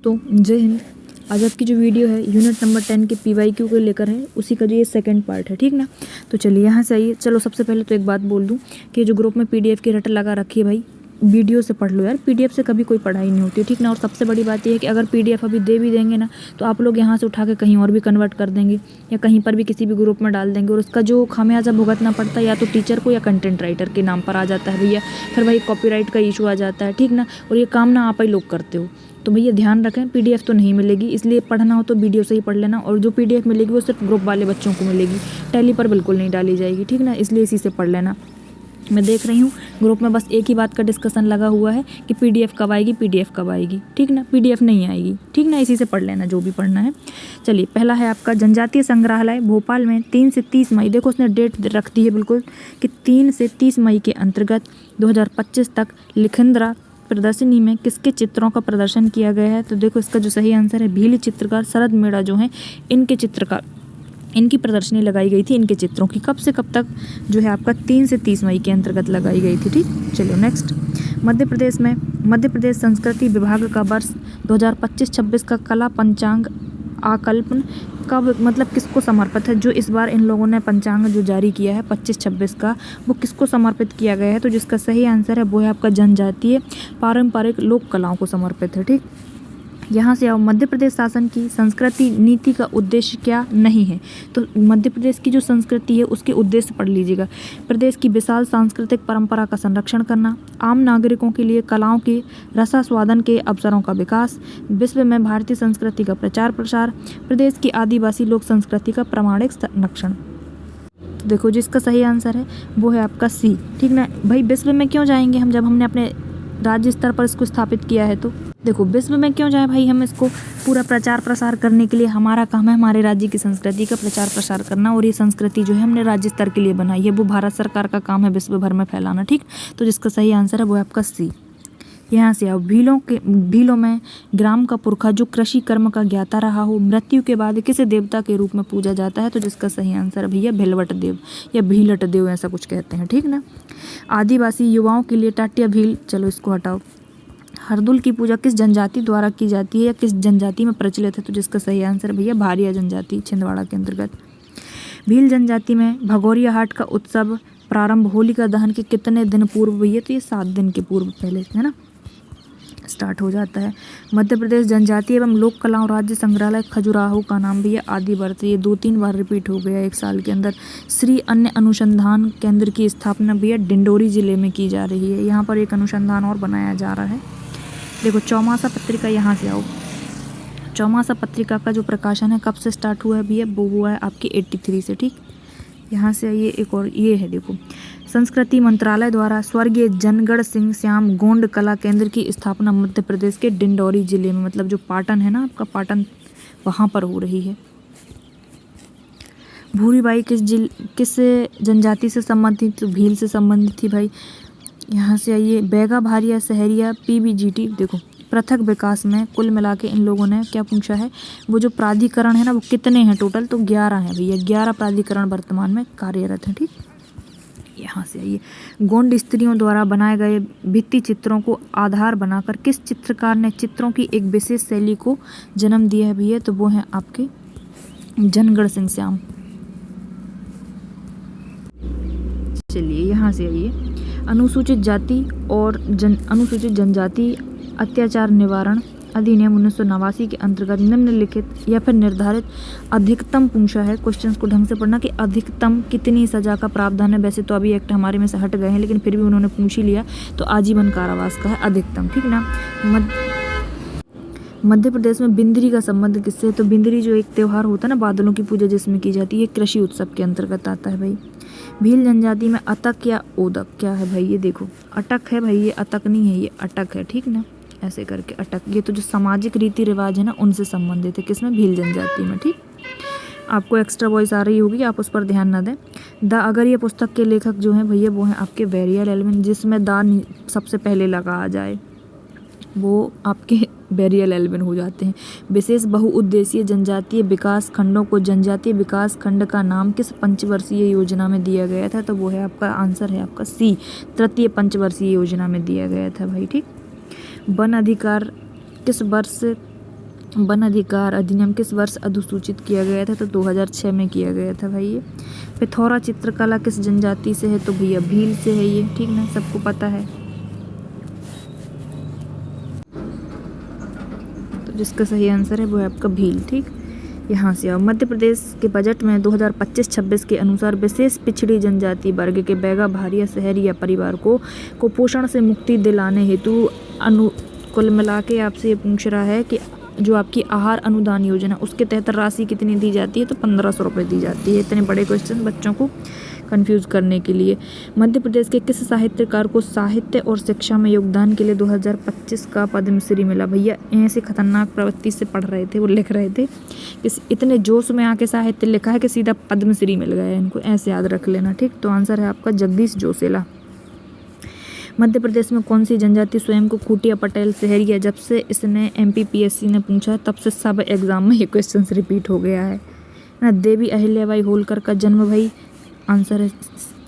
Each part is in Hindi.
दोस्तों जय हिंद। आज आपकी जो वीडियो है यूनिट नंबर 10 के PYQ को लेकर है, उसी का जो ये सेकंड पार्ट है, ठीक ना। तो चलिए यहाँ से आइए। चलो सबसे पहले तो एक बात बोल दूँ कि जो ग्रुप में PDF की रट लगा रखी है भाई, वीडियो से पढ़ लो यार, PDF से कभी कोई पढ़ाई नहीं होती, ठीक ना। और सबसे बड़ी बात यह है कि अगर PDF अभी दे भी देंगे ना, तो आप लोग यहाँ से उठा के कहीं और भी कन्वर्ट कर देंगे या कहीं पर भी किसी भी ग्रुप में डाल देंगे, और उसका जो खामियाजा भुगतना पड़ता है या तो टीचर को या कंटेंट राइटर के नाम पर आ जाता है भैया। फिर भाई कॉपीराइट का इशू आ जाता है, ठीक ना। और ये काम ना आप ही लोग करते हो, तो भैया ध्यान रखें, PDF तो नहीं मिलेगी, इसलिए पढ़ना हो तो वीडियो से ही पढ़ लेना। और जो PDF मिलेगी वो सिर्फ ग्रुप वाले बच्चों को मिलेगी, टैली पर बिल्कुल नहीं डाली जाएगी, ठीक ना। इसलिए इसी से पढ़ लेना। मैं देख रही हूँ ग्रुप में बस एक ही बात का डिस्कशन लगा हुआ है कि PDF कब आएगी, PDF कब आएगी, ठीक ना। PDF नहीं आएगी, ठीक ना। इसी से पढ़ लेना जो भी पढ़ना है। चलिए, पहला है आपका जनजातीय संग्रहालय भोपाल में 3 से 30 मई, देखो उसने डेट रख दी है बिल्कुल कि 3 से 30 मई के अंतर्गत 2025 तक लिखिंद्रा प्रदर्शनी में किसके चित्रों का प्रदर्शन किया गया है। तो देखो इसका जो सही आंसर है, भील चित्रकार शरद मेड़ा जो है, इनकी प्रदर्शनी लगाई गई थी, इनके चित्रों की। कब से कब तक जो है आपका 3 से 30 मई के अंतर्गत लगाई गई थी, ठीक। चलिए नेक्स्ट। मध्य प्रदेश संस्कृति विभाग का वर्ष 2025-26 का कला पंचांग आकल्पन कब, मतलब किसको समर्पित है। जो इस बार इन लोगों ने पंचांग जो जारी किया है 25-26 का, वो किसको समर्पित किया गया है। तो जिसका सही आंसर है वो है आपका जनजातीय पारंपरिक लोक कलाओं को समर्पित है, ठीक। यहाँ से आओ, मध्य प्रदेश शासन की संस्कृति नीति का उद्देश्य क्या नहीं है। तो मध्य प्रदेश की जो संस्कृति है उसके उद्देश्य पढ़ लीजिएगा। प्रदेश की विशाल सांस्कृतिक परंपरा का संरक्षण करना, आम नागरिकों के लिए कलाओं के रसास्वादन के अवसरों का विकास, विश्व में भारतीय संस्कृति का प्रचार प्रसार, प्रदेश की आदिवासी लोक संस्कृति का प्रामाणिक संरक्षण। तो देखो जिसका सही आंसर है वो है आपका C, ठीक ना। भाई विश्व में क्यों जाएंगे हम, जब हमने अपने राज्य स्तर पर इसको स्थापित किया है। तो देखो विश्व में क्यों जाए भाई, हम इसको पूरा प्रचार प्रसार करने के लिए, हमारा काम है हमारे राज्य की संस्कृति का प्रचार प्रसार करना। और ये संस्कृति जो है हमने राज्य स्तर के लिए बनाई है, वो भारत सरकार का काम है विश्व भर में फैलाना, ठीक। तो जिसका सही आंसर है वो है आपका C। यहाँ से आओ, भीलों में ग्राम का पुरखा जो कृषि कर्म का ज्ञाता रहा हो, मृत्यु के बाद किसे देवता के रूप में पूजा जाता है। तो जिसका सही आंसर है भैया भिलवट देव या भीलट देव, ऐसा कुछ कहते हैं, ठीक ना। आदिवासी युवाओं के लिए टाटिया भील, चलो इसको हटाओ। हरदुल की पूजा किस जनजाति द्वारा की जाती है या किस जनजाति में प्रचलित है। तो जिसका सही आंसर भैया भारिया जनजाति, छिंदवाड़ा के अंतर्गत। भील जनजाति में भगोरिया हाट का उत्सव प्रारंभ होलिका दहन के कितने दिन पूर्व भैया। तो ये 7 दिन के पूर्व पहले, है ना, स्टार्ट हो जाता है। मध्य प्रदेश जनजातीय एवं लोक कलाओं राज्य संग्रहालय खजुराहो का नाम भैया आदिवर्त, ये 2-3 बार रिपीट हो गया एक साल के अंदर। श्री अन्य अनुसंधान केंद्र की स्थापना भैया डिंडोरी जिले में की जा रही है। यहाँ पर एक अनुसंधान और बनाया जा रहा है। देखो चौमासा पत्रिका, यहाँ से आओ, चौमासा पत्रिका का जो प्रकाशन है कब से स्टार्ट हुआ है भैया, वो हुआ है आपके 83 से, ठीक। यहाँ से आइए एक और, ये है देखो, संस्कृति मंत्रालय द्वारा स्वर्गीय जनगण सिंह श्याम गोंड कला केंद्र की स्थापना मध्य प्रदेश के डिंडोरी जिले में, मतलब जो पाटन है ना आपका, पाटन, वहाँ पर हो रही है। भूरीबाई किस जनजाति से संबंधित, तो भील से संबंधित थी भाई। यहाँ से आइए, बैगा भारिया सहरिया PBGT, देखो पृथक विकास में कुल मिला के इन लोगों ने क्या पूछा है, वो जो प्राधिकरण है ना वो कितने हैं टोटल। तो 11 हैं भैया, 11 प्राधिकरण वर्तमान में कार्यरत हैं, ठीक। यहाँ से आइए, गोंड स्त्रियों द्वारा बनाए गए भित्ति चित्रों को आधार बनाकर किस चित्रकार ने चित्रों की एक विशेष शैली को जन्म दिया है भैया। तो वो हैं आपके जनगण सिंह श्याम। चलिए यहाँ से आइए, अनुसूचित जाति और अनुसूचित जनजाति अत्याचार निवारण अधिनियम 1989 के अंतर्गत निम्नलिखित या फिर निर्धारित अधिकतम पूछा है। क्वेश्चंस को ढंग से पढ़ना कि अधिकतम कितनी सजा का प्रावधान है। वैसे तो अभी एक्ट हमारे में से हट गए हैं, लेकिन फिर भी उन्होंने पूछ ही लिया, तो आजीवन कारावास का है अधिकतम, ठीक ना। मध्य प्रदेश में बिंदरी का संबंध किससे। तो बिंदरी जो एक त्यौहार होता है ना बादलों की पूजा जिसमें की जाती है, कृषि उत्सव के अंतर्गत आता है भाई। भील जनजाति में अटक या ओदक क्या है भाई, ये देखो अटक है भाई, ये अटक नहीं है, ये अटक है, ठीक ना, ऐसे करके अटक। ये तो जो सामाजिक रीति रिवाज है ना उनसे संबंधित है, किसमें, भील जनजाति में, ठीक। आपको एक्स्ट्रा वॉइस आ रही होगी, आप उस पर ध्यान न दें। अगर ये पुस्तक के लेखक जो हैं भैया वो हैं आपके बैरियल एल्विन, जिसमें दा सबसे पहले लगा आ जाए वो आपके बैरियल एल्विन हो जाते हैं। विशेष बहुउद्देशीय जनजातीय विकास खंडों को जनजातीय विकास खंड का नाम किस पंचवर्षीय योजना में दिया गया था। तो वो है आपका आंसर है आपका C, तृतीय पंचवर्षीय योजना में दिया गया था भाई, ठीक। वन अधिकार किस वर्ष वन अधिकार अधिनियम किस वर्ष अधिसूचित किया गया था? तो 2006 में किया गया था भाई ये। पिथौरा चित्रकला किस जनजाति से है? तो भैया भील से है ये, ठीक ना, सबको पता है। तो जिसका सही आंसर है वो है आपका भील, ठीक। यहाँ से आओ, मध्य प्रदेश के बजट में 2025-26 के अनुसार विशेष पिछड़ी जनजाति वर्ग के बैगा भारिया शहरी या परिवार को कुपोषण से मुक्ति दिलाने हेतु कुल मिला के आपसे ये पूछ रहा है कि जो आपकी आहार अनुदान योजना उसके तहत राशि कितनी दी जाती है? तो 1500 रुपये दी जाती है। इतने बड़े क्वेश्चन बच्चों को कंफ्यूज करने के लिए। मध्य प्रदेश के किस साहित्यकार को साहित्य और शिक्षा में योगदान के लिए 2025 का पद्मश्री मिला? भैया ऐसे खतरनाक प्रवृत्ति से पढ़ रहे थे, वो लिख रहे थे कि इतने जोश में आके साहित्य लिखा है कि सीधा पद्मश्री मिल गया है इनको, ऐसे याद रख लेना, ठीक। तो आंसर है आपका जगदीश जोशीला। मध्य प्रदेश में कौन सी जनजाति स्वयं को खूटिया पटेल शहरिया? जब से इसने MPPSC ने पूछा तब से सब एग्जाम में ये क्वेश्चन रिपीट हो गया है ना। देवी अहिल्याबाई होलकर का जन्म भाई आंसर है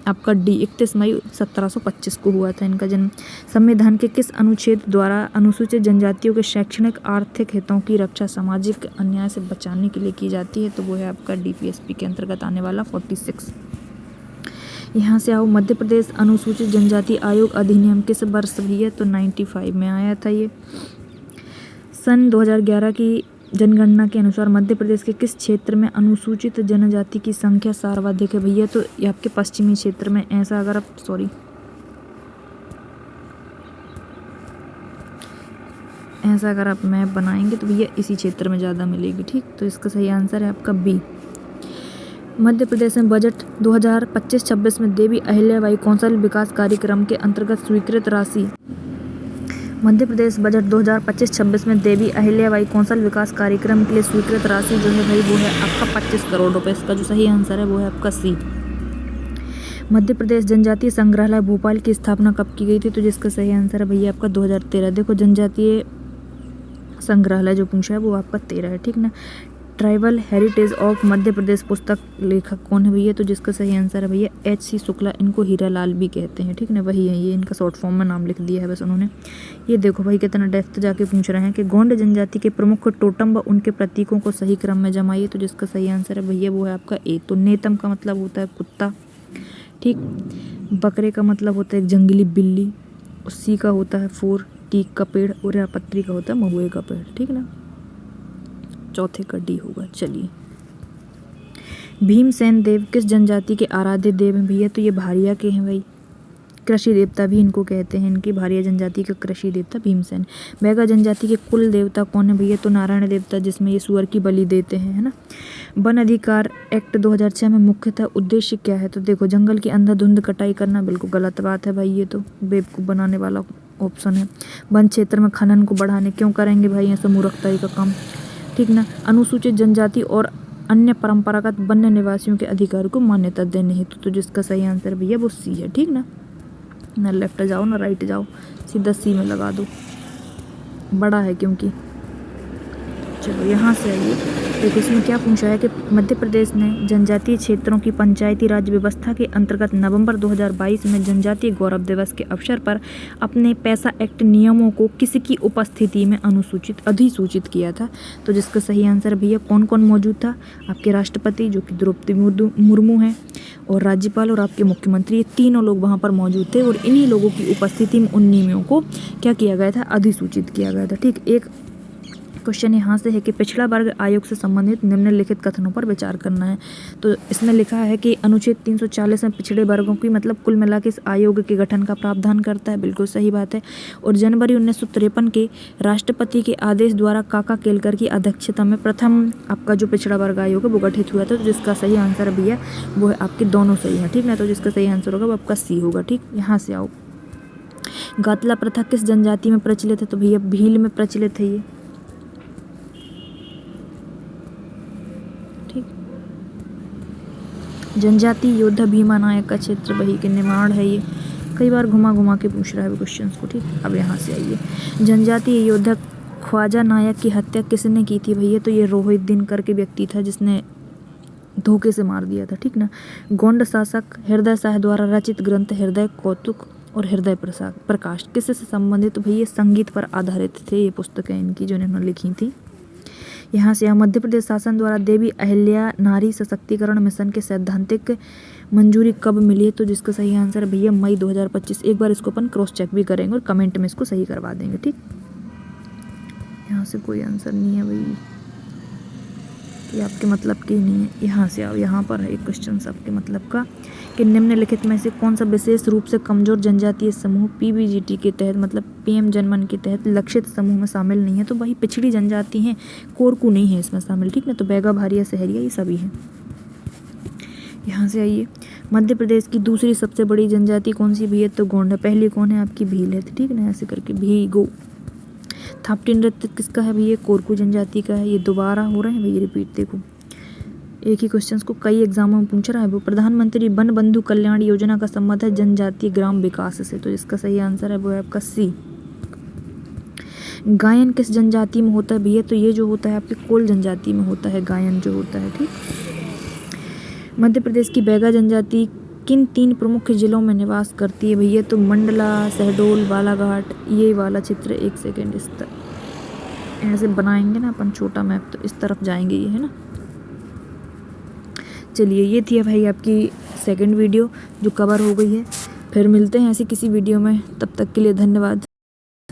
आपका डी, 31 मई 1725 को हुआ था इनका जन्म। संविधान के किस अनुच्छेद द्वारा अनुसूचित जनजातियों के शैक्षणिक आर्थिक हितों की रक्षा सामाजिक अन्याय से बचाने के लिए की जाती है? तो वो है आपका DPSP के अंतर्गत आने वाला 46। यहाँ से आओ, मध्य प्रदेश अनुसूचित जनजाति आयोग अधिनियम किस वर्ष भी है? तो 95 में आया था ये। सन 2011 की जनगणना के अनुसार मध्य प्रदेश के किस क्षेत्र में अनुसूचित जनजाति की संख्या सर्वाधिक है? भैया तो ये आपके पश्चिमी क्षेत्र में। ऐसा अगर आप मैप बनाएंगे तो भैया इसी क्षेत्र में ज़्यादा मिलेगी, ठीक। तो इसका सही आंसर है आपका बी। मध्य प्रदेश में बजट 2025-26 में देवी अहिल्याबाई कौशल विकास कार्यक्रम के अंतर्गत स्वीकृत राशि। मध्य प्रदेश बजट 2025-26 में देवी अहिल्याबाई कौशल विकास कार्यक्रम के लिए स्वीकृत राशि जो है भाई वो है आपका 25 करोड़ रुपए। इसका जो सही आंसर है वो है आपका सी। मध्य प्रदेश जनजातीय संग्रहालय भोपाल की स्थापना कब की गई थी? तो जिसका सही आंसर है भैया आपका 2013। देखो जनजातीय संग्रहालय जो पूछा है वो आपका 13 है, ठीक ना। Tribal heritage of Madhya Pradesh पुस्तक लेखक कौन है भैया? तो जिसका सही आंसर है भैया HC शुक्ला। इनको हीरा लाल भी कहते हैं, ठीक ना, वही है ये। इनका शॉर्ट फॉर्म में नाम लिख दिया है बस उन्होंने। ये देखो भाई कितना डेप्थ जाके पूछ रहे हैं कि गोंड जनजाति के प्रमुख टोटम व उनके प्रतीकों को सही क्रम में जमाइए। तो जिसका सही आंसर है भैया वो है आपका ए। तो नेतम का मतलब होता है कुत्ता, ठीक। बकरे का मतलब होता है एक जंगली बिल्ली, सी का होता है 4 टीक का पेड़, और पत्री का होता है महुए का पेड़, ठीक ना। चौथे का डी होगा। चलिए, भीमसेन देव किस जनजाति के आराध्य देव हैं भैया? तो ये भारिया के हैं भाई। कृषि देवता भी इनको कहते हैं, इनकी भारिया जनजाति का कृषि देवता भीमसेन। बैगा जनजाति के कुल देवता कौन है भैया? तो नारायण देवता, जिसमें ये सुअर की बलि देते हैं, है ना। वन अधिकार एक्ट 2006 में मुख्यतः उद्देश्य क्या है? तो देखो जंगल की अंधाधुंध कटाई करना बिल्कुल गलत बात है भाई, ये तो बेवकूफ़ बनाने वाला ऑप्शन है। वन क्षेत्र में खनन को बढ़ाने क्यों करेंगे भाई? ऐसा मूर्खताई का काम, ठीक ना। अनुसूचित जनजाति और अन्य परंपरागत वन्य निवासियों के अधिकार को मान्यता देने हेतु। तो जिसका सही आंसर भैया वो सी है, ठीक ना। ना लेफ्ट जाओ ना राइट जाओ, सीधा सी में लगा दो, बड़ा है क्योंकि। चलो यहाँ से आइए, देखो इसमें क्या पूछा है कि मध्य प्रदेश ने जनजातीय क्षेत्रों की पंचायती राज व्यवस्था के अंतर्गत नवंबर 2022 में जनजातीय गौरव दिवस के अवसर पर अपने पैसा एक्ट नियमों को किसकी उपस्थिति में अधिसूचित किया था? तो जिसका सही आंसर भैया कौन कौन मौजूद था? आपके राष्ट्रपति जो कि द्रौपदी मुर्मू हैं, और राज्यपाल और आपके मुख्यमंत्री, ये तीनों लोग वहाँ पर मौजूद थे। और इन्हीं लोगों की उपस्थिति में उन नियमों को क्या किया गया था? अधिसूचित किया गया था, ठीक। एक क्वेश्चन यहाँ से है कि पिछड़ा वर्ग आयोग से संबंधित निम्नलिखित कथनों पर विचार करना है। तो इसमें लिखा है कि अनुच्छेद 340 में पिछड़े वर्गों की मतलब कुल मिला के इस आयोग के गठन का प्रावधान करता है, बिल्कुल सही बात है। और जनवरी 1953 के राष्ट्रपति के आदेश द्वारा काका केलकर की अध्यक्षता में प्रथम आपका जो पिछड़ा वर्ग आयोग है वो गठित हुआ था। तो जिसका सही आंसर भैया वो है आपके दोनों सही है, ठीक ना। तो जिसका सही आंसर होगा वो आपका सी होगा, ठीक। यहाँ से आओ, गातला प्रथा किस जनजाति में प्रचलित है? तो भैया भील में प्रचलित है ये, ठीक। जनजाति योद्धा भीमा नायक का क्षेत्र वही के निर्माण है ये। कई बार घुमा घुमा के पूछ रहा है क्वेश्चंस को, ठीक। अब यहाँ से आइए, जनजातीय योद्धा ख्वाजा नायक की हत्या किसने की थी भैया? तो ये रोहित दिन करके व्यक्ति था जिसने धोखे से मार दिया था, ठीक ना। गोंड शासक हृदय शाह द्वारा रचित ग्रंथ हृदय कौतुक और हृदय प्रकाश किससे संबंधित? तो भैया संगीत पर आधारित थे ये पुस्तकें इनकी जो इन्होंने लिखी थी। यहाँ से मध्य प्रदेश शासन द्वारा देवी अहिल्या नारी सशक्तिकरण मिशन के सैद्धांतिक मंजूरी कब मिली है? तो जिसका सही आंसर है भैया मई 2025। एक बार इसको अपन क्रॉस चेक भी करेंगे और कमेंट में इसको सही करवा देंगे, ठीक। यहाँ से कोई आंसर नहीं है भाई, ये आपके मतलब की नहीं है। यहाँ से आओ, यहाँ पर है एक क्वेश्चन आपके मतलब का कि निम्नलिखित में से कौन सा विशेष रूप से कमजोर जनजातीय समूह पीबीजीटी के तहत मतलब पीएम जनमन के तहत लक्षित समूह में शामिल नहीं है? तो भाई पिछड़ी जनजाति हैं, कोरकू नहीं है इसमें शामिल, ठीक ना। तो बैगा, भारिया, सहरिया ये सभी हैं। यहाँ से आइए, मध्य प्रदेश की दूसरी सबसे बड़ी जनजाति कौन सी भैया? तो गोंड है। पहली कौन है आपकी? भील है, ठीक ना, ऐसे करके भीगो। थापटी नृत्य किसका है भैया? कोरकू जनजाति का है। ये दोबारा हो रहे हैं भैया रिपीट, देखो एक ही क्वेश्चन को कई एग्जामों में पूछ रहा है वो। प्रधानमंत्री वन बंधु कल्याण योजना का संबंध है जनजातीय ग्राम विकास से, तो इसका सही आंसर है वो है आपका सी। गायन किस जनजाति में होता है भैया? तो ये जो होता है आपके कोल जनजाति में होता है गायन जो होता है, ठीक। मध्य प्रदेश की बैगा जनजाति किन 3 प्रमुख जिलों में निवास करती है भैया? तो मंडला, शहडोल, बालाघाट। ये वाला चित्र एक सेकेंड इस तरह ऐसे बनाएंगे ना अपन छोटा मैप, तो इस तरफ जाएंगे ये, है ना। चलिए ये थी भाई आपकी सेकंड वीडियो जो कवर हो गई है। फिर मिलते हैं ऐसी किसी वीडियो में, तब तक के लिए धन्यवाद।